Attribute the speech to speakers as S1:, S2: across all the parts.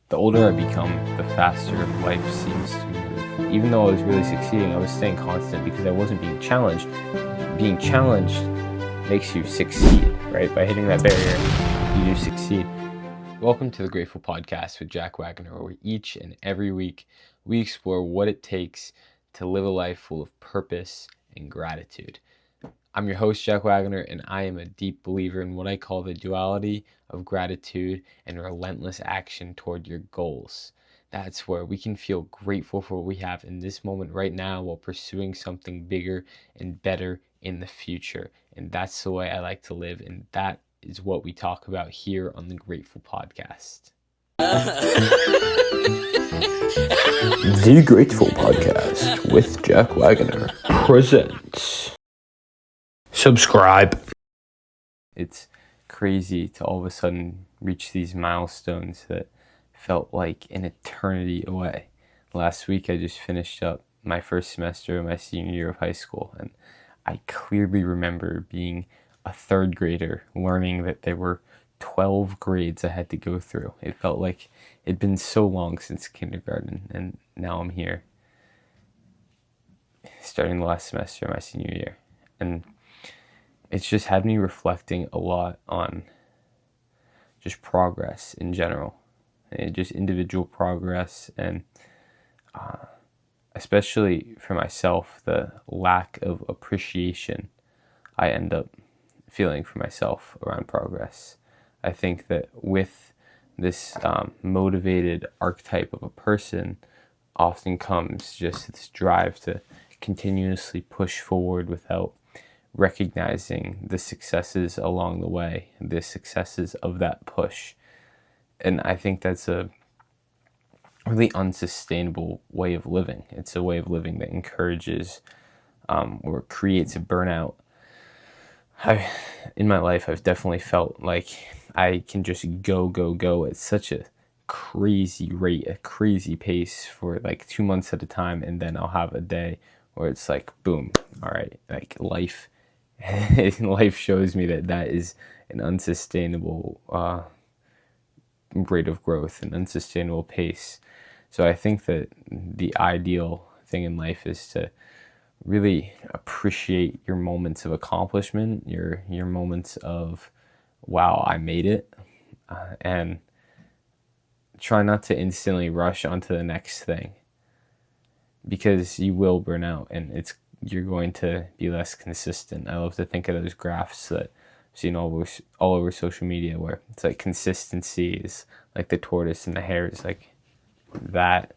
S1: The older I become, the faster life seems to move. Even though I was really succeeding, I was staying constant because I wasn't being challenged. Being challenged makes you succeed, right? By hitting that barrier, you do succeed. Welcome to the Grateful Podcast with Jack Wagoner, where each and every week we explore what it takes to live a life full of purpose and gratitude. I'm your host, Jack Wagoner, and I am a deep believer in what I call the duality of gratitude and relentless action toward your goals. That's where we can feel grateful for what we have in this moment right now while pursuing something bigger and better in the future. And that's the way I like to live, and that is what we talk about here on the Grateful Podcast. The Grateful Podcast with Jack Wagoner presents. Subscribe. It's crazy to all of a sudden reach these milestones that felt like an eternity away. Last week I just finished up my first semester of my senior year of high school, and I clearly remember being a third grader learning that there were 12 grades I had to go through. It felt like it'd been so long since kindergarten, and now I'm here starting the last semester of my senior year. And it's just had me reflecting a lot on just progress in general, and just individual progress, and especially for myself, the lack of appreciation I end up feeling for myself around progress. I think that with this motivated archetype of a person often comes just this drive to continuously push forward without recognizing the successes along the way, the successes of that push. And I think that's a really unsustainable way of living. It's a way of living that encourages or creates a burnout. In my life, I've definitely felt like I can just go at such a crazy rate, a crazy pace for like 2 months at a time, and then I'll have a day where it's like, boom, all right, like life shows me that is an unsustainable rate of growth, an unsustainable pace. So I think that the ideal thing in life is to really appreciate your moments of accomplishment, your moments of, wow, I made it, and try not to instantly rush onto the next thing, because you will burn out, and you're going to be less consistent. I love to think of those graphs that I've seen all over social media, where it's like consistency is like the tortoise and the hare is like that.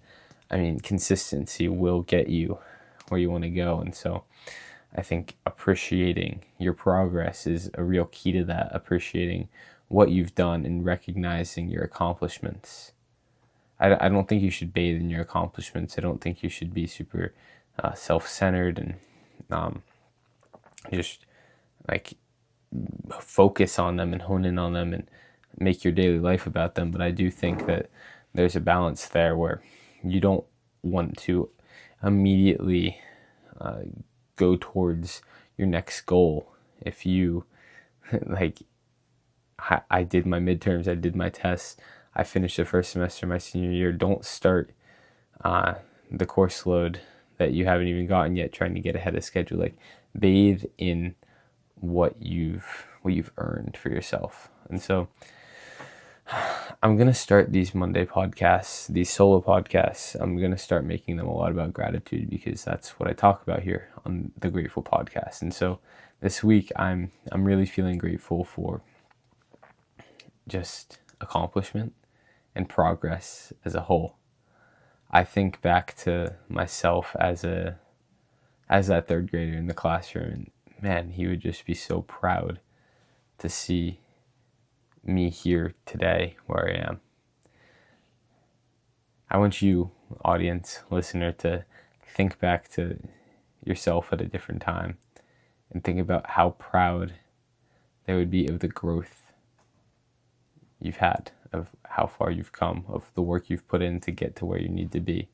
S1: I mean, consistency will get you where you want to go. And so I think appreciating your progress is a real key to that, appreciating what you've done and recognizing your accomplishments. I don't think you should bathe in your accomplishments. I don't think you should be super self-centered and just like focus on them and hone in on them and make your daily life about them. But I do think that there's a balance there where you don't want to immediately go towards your next goal. If you like, I did my midterms, I did my tests, I finished the first semester of my senior year. Don't start the course load that you haven't even gotten yet trying to get ahead of schedule. Like, bathe in what you've earned for yourself. And so I'm going to start these Monday podcasts, these solo podcasts. I'm going to start making them a lot about gratitude, because that's what I talk about here on the Grateful Podcast. And so this week I'm really feeling grateful for just accomplishment and progress as a whole. I think back to myself as that third grader in the classroom, and man, he would just be so proud to see me here today where I am. I want you, audience, listener, to think back to yourself at a different time and think about how proud they would be of the growth you've had, of how far you've come, of the work you've put in to get to where you need to be.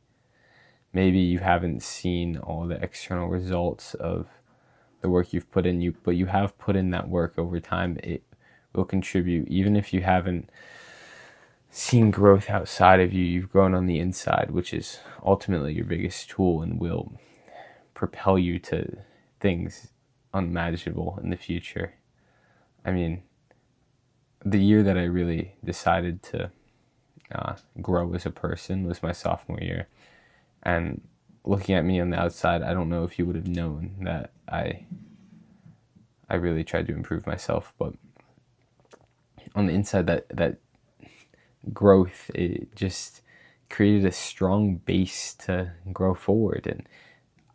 S1: Maybe you haven't seen all the external results of the work you've put in, but you have put in that work over time. It will contribute, even if you haven't seeing growth outside of you. You've grown on the inside, which is ultimately your biggest tool and will propel you to things unimaginable in the future. I mean, the year that I really decided to grow as a person was my sophomore year. And looking at me on the outside, I don't know if you would have known that I really tried to improve myself, but on the inside, that growth, it just created a strong base to grow forward, and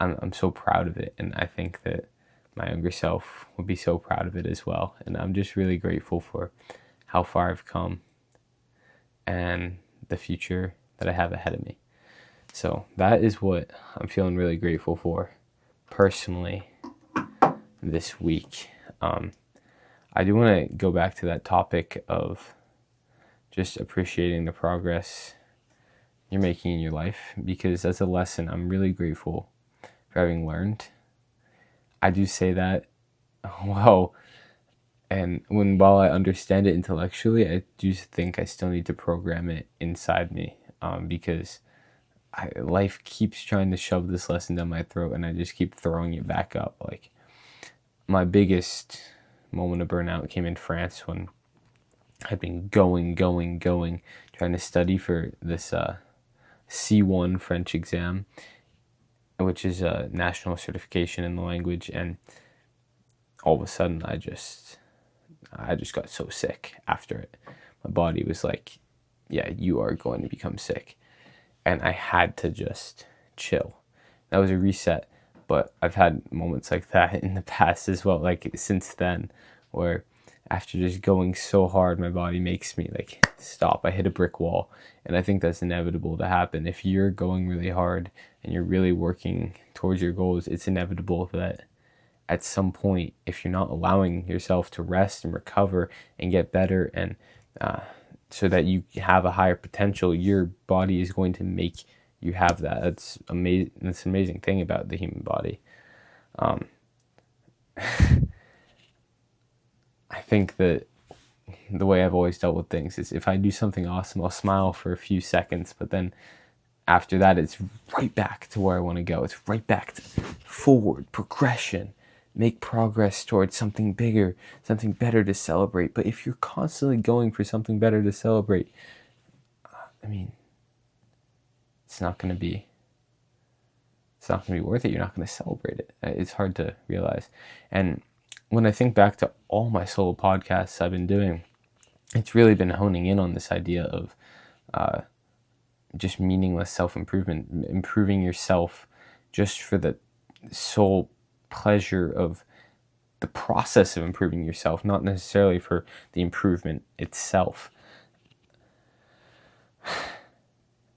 S1: I'm so proud of it. And I think that my younger self would be so proud of it as well. And I'm just really grateful for how far I've come and the future that I have ahead of me. So that is what I'm feeling really grateful for personally this week. I do want to go back to that topic of just appreciating the progress you're making in your life, because that's a lesson I'm really grateful for having learned. I do say that, well, and while I understand it intellectually, I do think I still need to program it inside me, because life keeps trying to shove this lesson down my throat, and I just keep throwing it back up. Like, my biggest moment of burnout came in France when I'd been going, trying to study for this C1 French exam, which is a national certification in the language, and all of a sudden I just got so sick after it. My body was like, yeah, you are going to become sick. And I had to just chill. That was a reset. But I've had moments like that in the past as well, like since then, where after just going so hard, my body makes me like stop. I hit a brick wall. And I think that's inevitable to happen. If you're going really hard and you're really working towards your goals, it's inevitable that at some point, if you're not allowing yourself to rest and recover and get better, and so that you have a higher potential, your body is going to make you have that. That's amazing. That's an amazing thing about the human body. I think that the way I've always dealt with things is if I do something awesome, I'll smile for a few seconds, but then after that, it's right back to where I want to go. It's right back to forward, progression, make progress towards something bigger, something better to celebrate. But if you're constantly going for something better to celebrate, I mean, it's not going to be worth it. You're not going to celebrate it. It's hard to realize. And when I think back to all my solo podcasts I've been doing, it's really been honing in on this idea of just meaningless self-improvement, improving yourself just for the sole pleasure of the process of improving yourself, not necessarily for the improvement itself.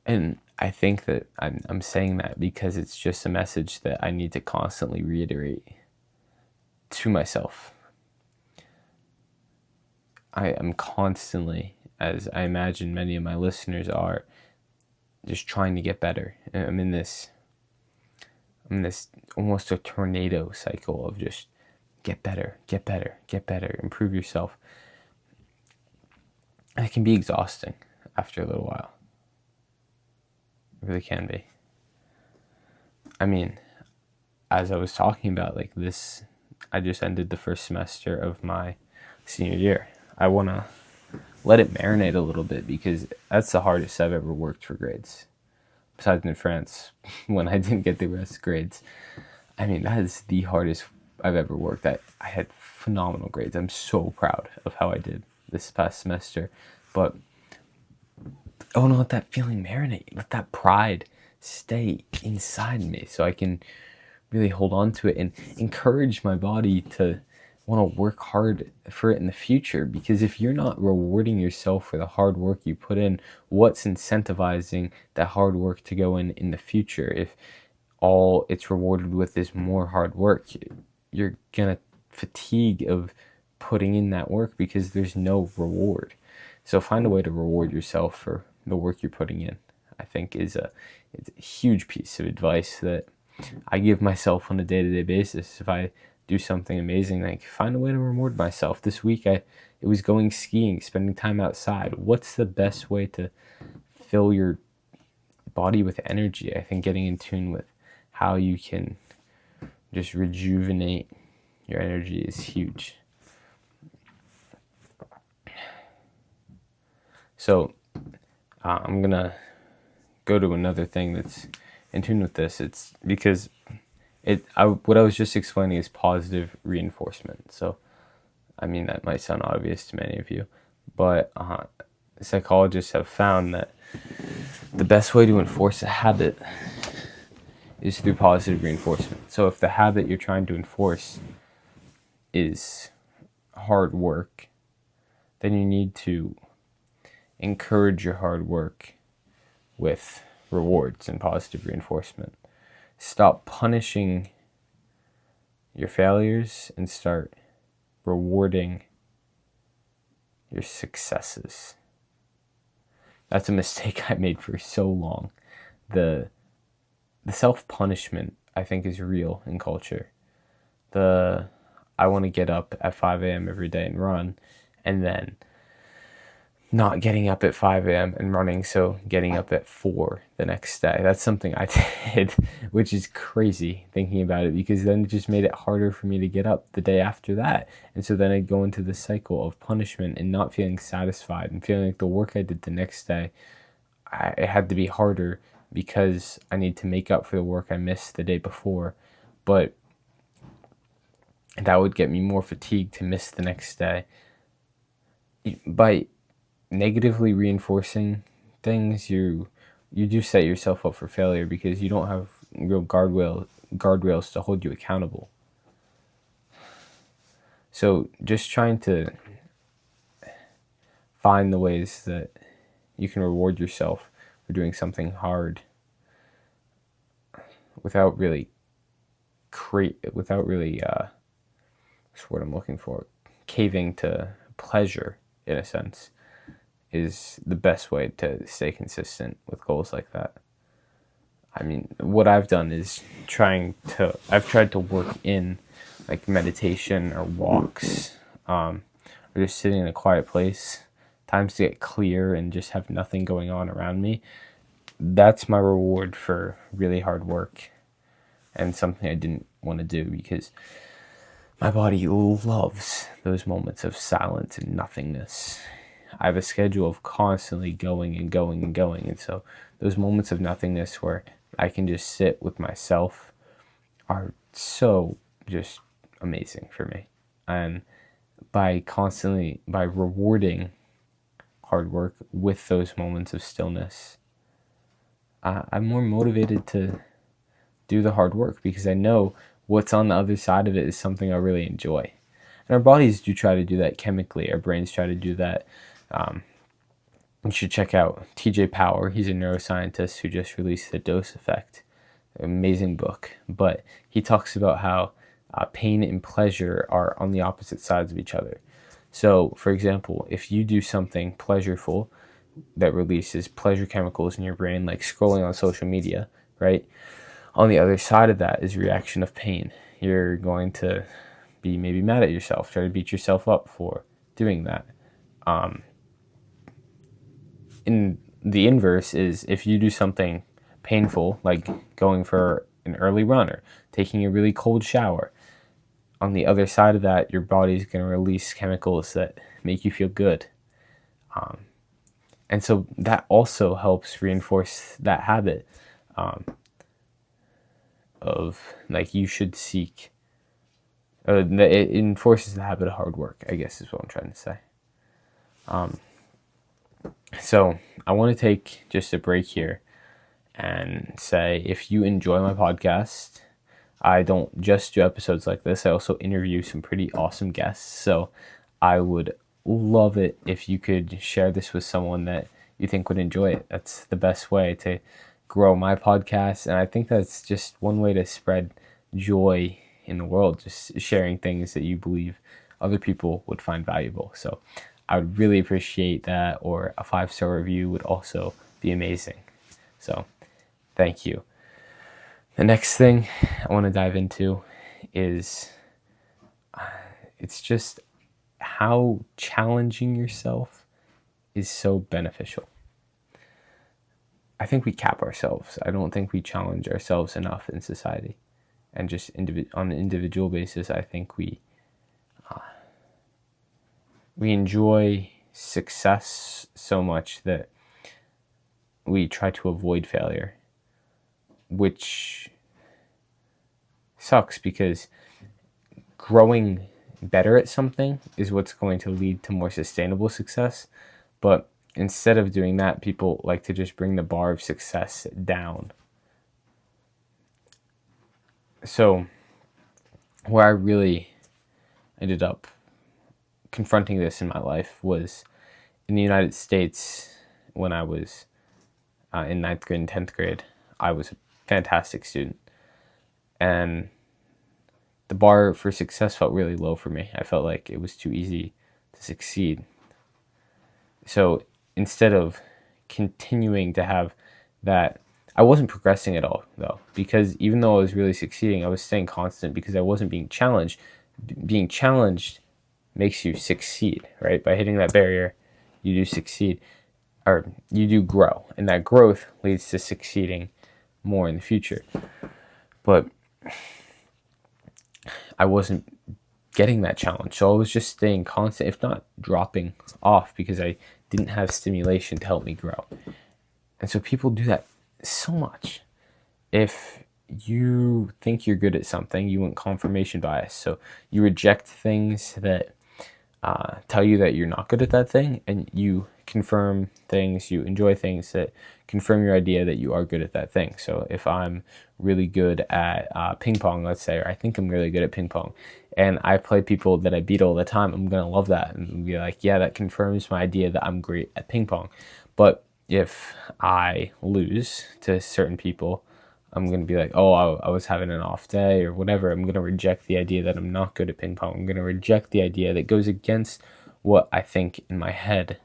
S1: And I think that I'm saying that because it's just a message that I need to constantly reiterate to myself. I am constantly, as I imagine many of my listeners are, just trying to get better. I'm in this almost a tornado cycle of just get better, improve yourself. And it can be exhausting after a little while. It really can be. I mean, as I was talking about, like this, I just ended the first semester of my senior year. I want to let it marinate a little bit because that's the hardest I've ever worked for grades. Besides in France, when I didn't get the best grades. I mean, that is the hardest I've ever worked. I had phenomenal grades. I'm so proud of how I did this past semester. But I want to let that feeling marinate. Let that pride stay inside me so I can really hold on to it and encourage my body to want to work hard for it in the future. Because if you're not rewarding yourself for the hard work you put in, what's incentivizing that hard work to go in the future? If all it's rewarded with is more hard work, you're gonna fatigue of putting in that work because there's no reward. So find a way to reward yourself for the work you're putting in. I think it's a huge piece of advice that I give myself on a day-to-day basis. If I do something amazing, like find a way to reward myself. This week it was going skiing, spending time outside. What's the best way to fill your body with energy? I think getting in tune with how you can just rejuvenate your energy is huge. So I'm gonna go to another thing that's in tune with this. It's because what I was just explaining is positive reinforcement. So I mean, that might sound obvious to many of you, but psychologists have found that the best way to enforce a habit is through positive reinforcement. So if the habit you're trying to enforce is hard work, then you need to encourage your hard work with rewards and positive reinforcement. Stop punishing your failures and start rewarding your successes. That's a mistake I made for so long. The self-punishment, I think, is real in culture. I want to get up at 5 a.m. every day and run, and then not getting up at 5 a.m. and running, so getting up at 4 the next day. That's something I did, which is crazy thinking about it, because then it just made it harder for me to get up the day after that. And so then I'd go into the cycle of punishment and not feeling satisfied and feeling like the work I did the next day, it had to be harder because I need to make up for the work I missed the day before. But that would get me more fatigued to miss the next day. By negatively reinforcing things, you do set yourself up for failure, because you don't have real guardrails to hold you accountable. So just trying to find the ways that you can reward yourself for doing something hard without really what's what I'm looking for, caving to pleasure, in a sense, is the best way to stay consistent with goals like that. I mean, what I've done is I've tried to work in like meditation or walks, or just sitting in a quiet place, times to get clear and just have nothing going on around me. That's my reward for really hard work, and something I didn't want to do, because my body loves those moments of silence and nothingness. I have a schedule of constantly going and going and going. And so those moments of nothingness where I can just sit with myself are so just amazing for me. And by rewarding hard work with those moments of stillness, I'm more motivated to do the hard work, because I know what's on the other side of it is something I really enjoy. And our bodies do try to do that chemically. Our brains try to do that. You should check out TJ Power. He's a neuroscientist who just released The Dose Effect. Amazing book. But he talks about how pain and pleasure are on the opposite sides of each other. So, for example, if you do something pleasureful that releases pleasure chemicals in your brain, like scrolling on social media, right? On the other side of that is a reaction of pain. You're going to be maybe mad at yourself, try to beat yourself up for doing that. In the inverse is if you do something painful, like going for an early run or taking a really cold shower, on the other side of that, your body's going to release chemicals that make you feel good. And so that also helps reinforce that habit of like you should seek. It enforces the habit of hard work, I guess is what I'm trying to say. So I want to take just a break here and say, if you enjoy my podcast, I don't just do episodes like this. I also interview some pretty awesome guests. So I would love it if you could share this with someone that you think would enjoy it. That's the best way to grow my podcast. And I think that's just one way to spread joy in the world, just sharing things that you believe other people would find valuable. So I would really appreciate that, or a 5-star review would also be amazing. So thank you. The next thing I want to dive into is it's just how challenging yourself is so beneficial. I think we cap ourselves. I don't think we challenge ourselves enough in society. And just on an individual basis, I think we enjoy success so much that we try to avoid failure, which sucks because growing better at something is what's going to lead to more sustainable success. But instead of doing that, people like to just bring the bar of success down. So where I really ended up confronting this in my life was in the United States when I was in 9th grade and 10th grade. I was a fantastic student. And the bar for success felt really low for me. I felt like it was too easy to succeed. So instead of continuing to have that, I wasn't progressing at all, though, because even though I was really succeeding, I was staying constant because I wasn't being challenged. Being challenged makes you succeed, right? By hitting that barrier, you do succeed, or you do grow, and that growth leads to succeeding more in the future. But I wasn't getting that challenge, so I was just staying constant, if not dropping off, because I didn't have stimulation to help me grow. And so people do that so much. If you think you're good at something, you want confirmation bias, so you reject things that tell you that you're not good at that thing, and you confirm things, you enjoy things that confirm your idea that you are good at that thing. So if I'm really good at ping pong, let's say, or I think I'm really good at ping pong, and I play people that I beat all the time, I'm going to love that and be like, yeah, that confirms my idea that I'm great at ping pong. But if I lose to certain people, I'm going to be like, oh, I was having an off day or whatever. I'm going to reject the idea that I'm not good at ping pong. I'm going to reject the idea that goes against what I think in my head.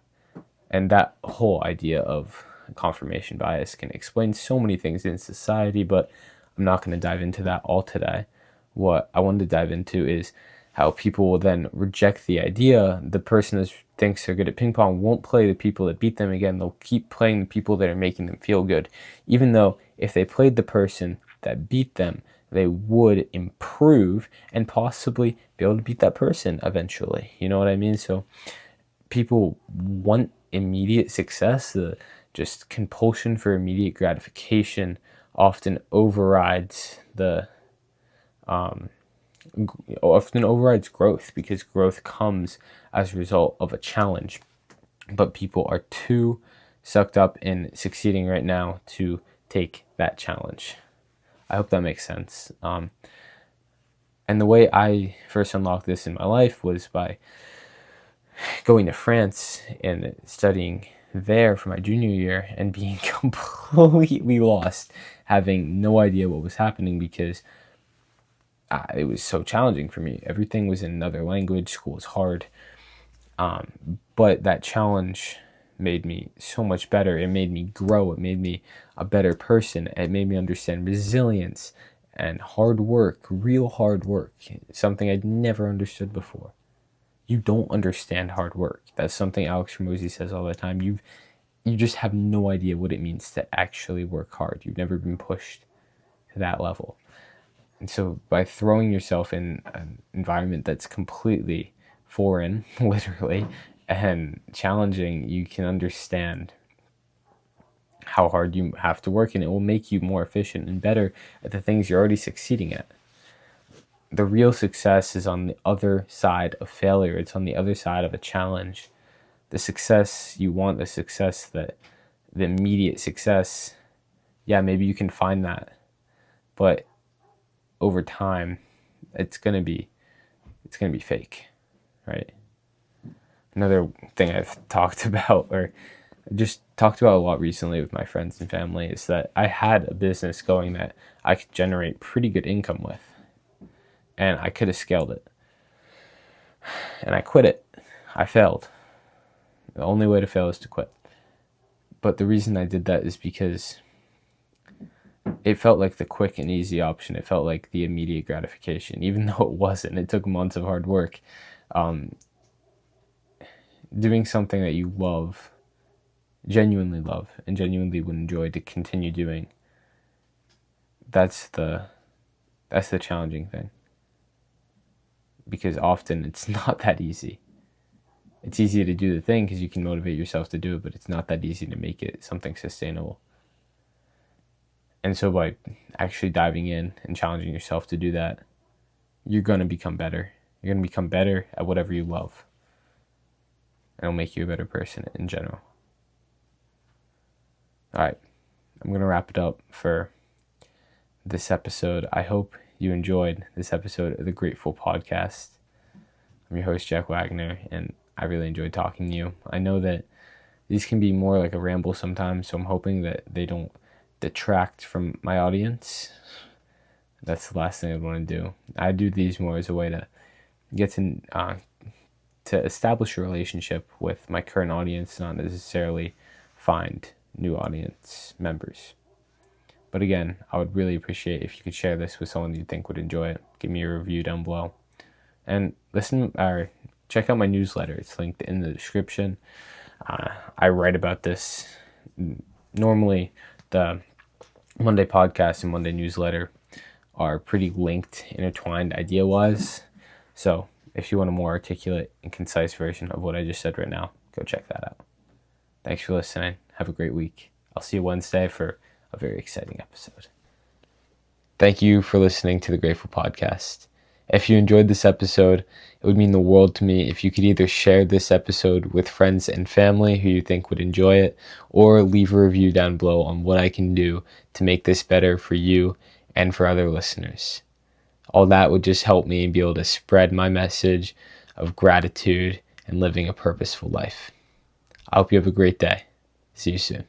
S1: And that whole idea of confirmation bias can explain so many things in society, but I'm not going to dive into that all today. What I wanted to dive into is how people will then reject the idea. The person that thinks they're good at ping pong won't play the people that beat them again. They'll keep playing the people that are making them feel good, even though if they played the person that beat them, they would improve and possibly be able to beat that person eventually. You know what I mean? So people want immediate success. The just compulsion for immediate gratification often overrides growth, because growth comes as a result of a challenge. But people are too sucked up in succeeding right now to take that challenge. I hope that makes sense. And the way I first unlocked this in my life was by going to France and studying there for my junior year and being completely lost, having no idea what was happening because it was so challenging for me. Everything was in another language. School was hard. But that challenge made me so much better. It made me grow. It made me a better person. It made me understand resilience and hard work, real hard work, something I'd never understood before. You don't understand hard work. That's something Alex Ramosi says all the time. You just have no idea what it means to actually work hard. You've never been pushed to that level. And so by throwing yourself in an environment that's completely foreign, literally, and challenging, you can understand how hard you have to work, and it will make you more efficient and better at the things you're already succeeding at. The real success is on the other side of failure. It's on the other side of a challenge. The success you want, the immediate success, yeah, maybe you can find that. But over time, it's gonna be fake, right? Another thing I've talked about, or just talked about a lot recently with my friends and family, is that I had a business going that I could generate pretty good income with, and I could have scaled it, and I quit it. I failed. The only way to fail is to quit. But the reason I did that is because it felt like the quick and easy option. It felt like the immediate gratification, even though it wasn't. It took months of hard work. Doing something that you love, genuinely love, and genuinely would enjoy to continue doing, that's the challenging thing. Because often it's not that easy. It's easy to do the thing because you can motivate yourself to do it, but it's not that easy to make it something sustainable. And so by actually diving in and challenging yourself to do that, you're going to become better. You're going to become better at whatever you love. And it'll make you a better person in general. All right, I'm going to wrap it up for this episode. I hope you enjoyed this episode of the Grateful Podcast. I'm your host, Jack Wagoner, and I really enjoyed talking to you. I know that these can be more like a ramble sometimes, so I'm hoping that they don't detract from my audience. That's the last thing I want to do. I do these more as a way to get to establish a relationship with my current audience, not necessarily find new audience members. But again, I would really appreciate if you could share this with someone you think would enjoy it. Give me a review down below. And check out my newsletter. It's linked in the description. I write about this. Normally, the Monday podcast and Monday newsletter are pretty linked, intertwined idea-wise. So if you want a more articulate and concise version of what I just said right now, go check that out. Thanks for listening. Have a great week. I'll see you Wednesday for a very exciting episode. Thank you for listening to the Grateful Podcast. If you enjoyed this episode, it would mean the world to me if you could either share this episode with friends and family who you think would enjoy it, or leave a review down below on what I can do to make this better for you and for other listeners. All that would just help me be able to spread my message of gratitude and living a purposeful life. I hope you have a great day. See you soon.